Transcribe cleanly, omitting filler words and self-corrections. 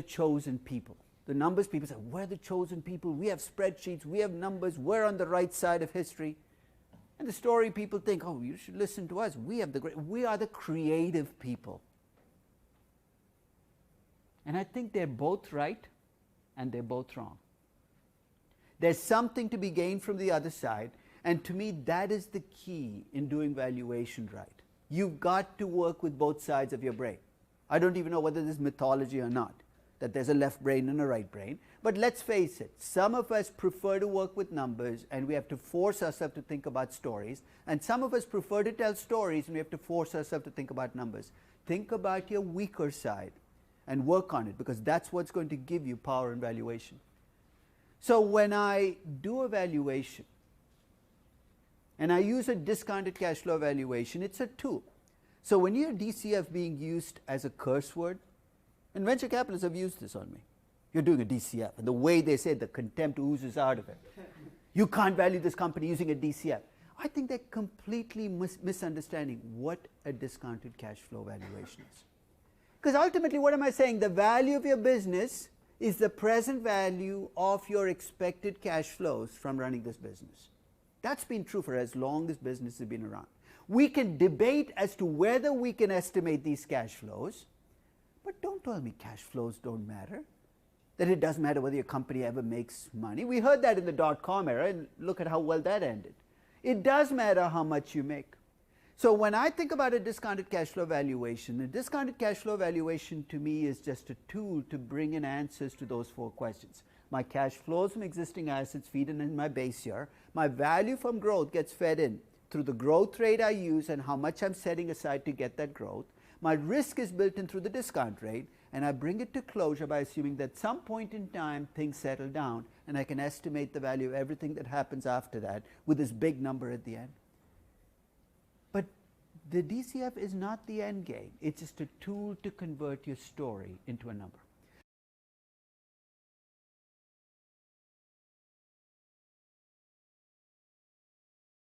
chosen people. The numbers people say, we're the chosen people, we have spreadsheets, we have numbers, we're on the right side of history. And the story people think, oh, you should listen to us, we are the creative people. And I think they're both right and they're both wrong. There's something to be gained from the other side, and to me that is the key in doing valuation right. You've got to work with both sides of your brain. I don't even know whether this is mythology or not, that there's a left brain and a right brain, but let's face it, some of us prefer to work with numbers and we have to force ourselves to think about stories, and some of us prefer to tell stories and we have to force ourselves to think about numbers. Think about your weaker side and work on it, because that's what's going to give you power and valuation. So when I do a valuation and I use a discounted cash flow valuation, it's a tool. So when you hear DCF being used as a curse word, and venture capitalists have used this on me. You're doing a DCF, and the way they say it, the contempt oozes out of it. You can't value this company using a DCF. I think they're completely misunderstanding what a discounted cash flow valuation is. Because ultimately, what am I saying? The value of your business is the present value of your expected cash flows from running this business. That's been true for as long as business has been around. We can debate as to whether we can estimate these cash flows, but don't tell me cash flows don't matter, that it doesn't matter whether your company ever makes money. We heard that in the dot-com era, and look at how well that ended. It does matter how much you make. So when I think about a discounted cash flow valuation, a discounted cash flow valuation to me is just a tool to bring in answers to those 4 questions. My cash flows from existing assets feed in my base year. My value from growth gets fed in through the growth rate I use and how much I'm setting aside to get that growth. My risk is built in through the discount rate, and I bring it to closure by assuming that at some point in time things settle down and I can estimate the value of everything that happens after that with this big number at the end. But the DCF is not the end game. It's just a tool to convert your story into a number.